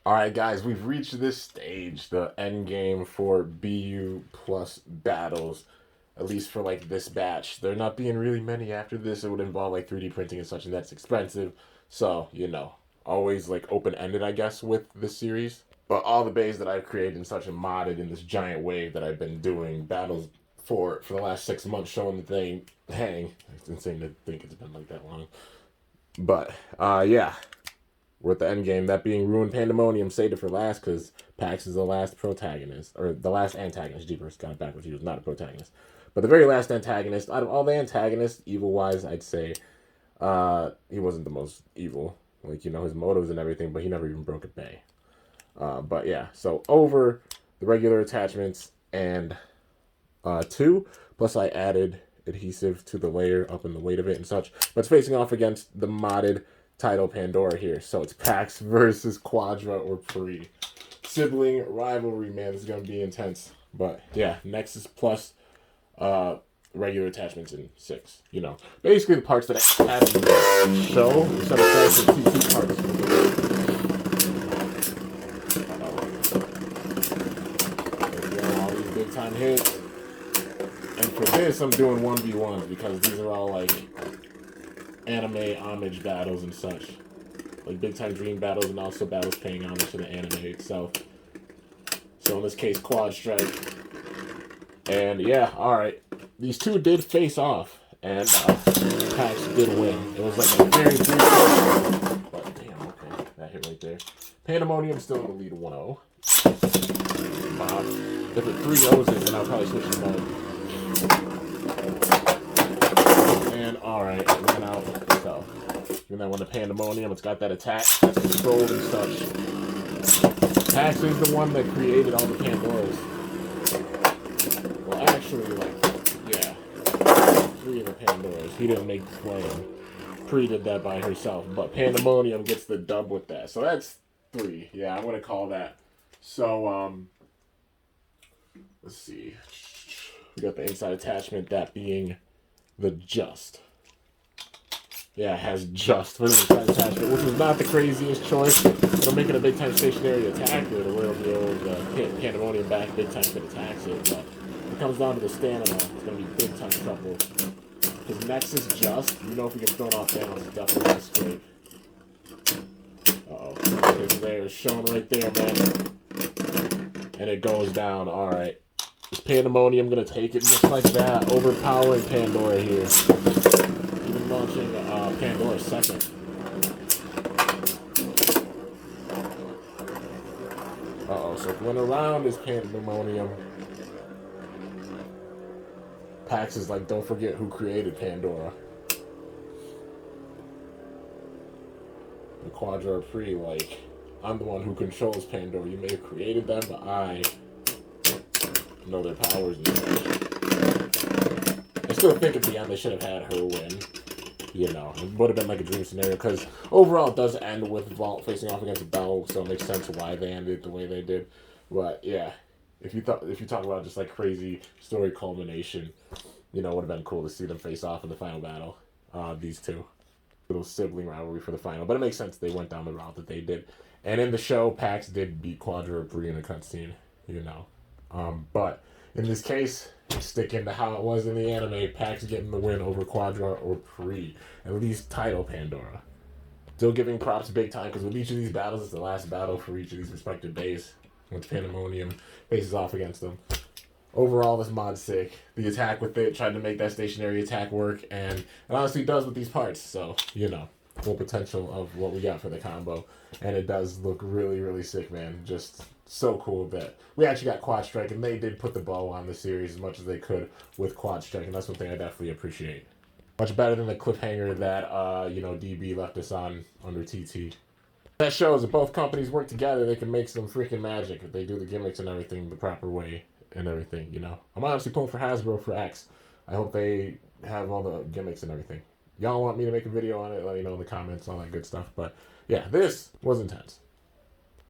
Alright guys, we've reached this stage, the end game for BU plus battles, at least for like this batch. There not being really many after this. It would involve like 3D printing and such, and that's expensive. So, always like open-ended, I guess, with this series. But all the bays that I've created and such and modded in this giant wave that I've been doing battles for the last 6 months, showing that they hang. It's insane to think it's been like that long. But, yeah. We're at the end game, that being Ruined Pandemonium. Saved it for last because Pax is the last protagonist, or the last antagonist. Jeepers, got it backwards. He was not a protagonist, but the very last antagonist. Out of all the antagonists, evil-wise, I'd say he wasn't the most evil. Like, his motives and everything, but he never even broke a bay. But yeah, so over the regular attachments and 2, plus I added adhesive to the layer up in the weight of it and such. But it's facing off against the modded Tidal Pandora here. So it's Pax versus Quadra or Pre. Sibling rivalry, man. This is going to be intense. But yeah, Nexus plus regular attachments in 6. Basically the parts that I added in the show. Instead of saying TT parts. There we go. All these big time hits. And for this, I'm doing 1v1s because these are all like anime homage battles and such, like big time dream battles and also battles paying homage to the anime itself. So in this case, Quad Strike. And yeah, alright, these two did face off and Pax did win. It was like a very brief, but damn, okay, that hit right there. Pandemonium still in the lead 1-0. If it 3-0s it, then I'll probably switch to mode. And alright, it went out. So, even that one, the Pandemonium, it's got that attack, that's controlled and such. Pax is the one that created all the Pandoras. Well, actually, yeah. 3 of the Pandoras. He didn't make the claim. Pre did that by herself, but Pandemonium gets the dub with that. So that's 3. Yeah, I'm gonna call that. So, let's see. We got the inside attachment, that being the Just. Yeah, it has Just for the inside attachment, which was not the craziest choice. It'll make it a big time stationary attack, or it'll be able Pandemonium back big time if it attacks it. But if it comes down to the stamina, it's going to be big time trouble. Because Nexus Just, if we get thrown off balance, it's definitely going to scrape. Uh-oh. It's there, it's showing right there, man. And it goes down, alright. Is Pandemonium going to take it just like that? Overpowering Pandora here. Even launching Pandora second. Uh-oh, so going around is Pandemonium. Pax is like, don't forget who created Pandora. The Quadra Pre, like, I'm the one who controls Pandora. You may have created them, but I know their powers and such. I still think at the end they should have had her win. It would have been like a dream scenario because overall it does end with Vault facing off against Bell, so it makes sense why they ended the way they did. But yeah, if you talk about just like crazy story culmination, it would have been cool to see them face off in the final battle. These two, little sibling rivalry for the final, but it makes sense they went down the route that they did. And in the show, Pax did beat Quadra Brie in a cutscene. But in this case, sticking to how it was in the anime, Pax getting the win over Quadra or Pre, at least Tidal Pandora. Still giving props big time because with each of these battles, it's the last battle for each of these respective bays. Once Pandemonium faces off against them. Overall, this mod's sick. The attack with it, tried to make that stationary attack work, and it honestly does with these parts. So, full potential of what we got for the combo. And it does look really, really sick, man. Just so cool that we actually got Quad Strike, and they did put the bow on the series as much as they could with Quad Strike, and that's one thing I definitely appreciate. Much better than the cliffhanger that, DB left us on under TT. That shows that both companies work together, they can make some freaking magic if they do the gimmicks and everything the proper way and everything, I'm honestly pulling for Hasbro for X. I hope they have all the gimmicks and everything. Y'all want me to make a video on it, let me know in the comments, all that good stuff. But yeah, this was intense.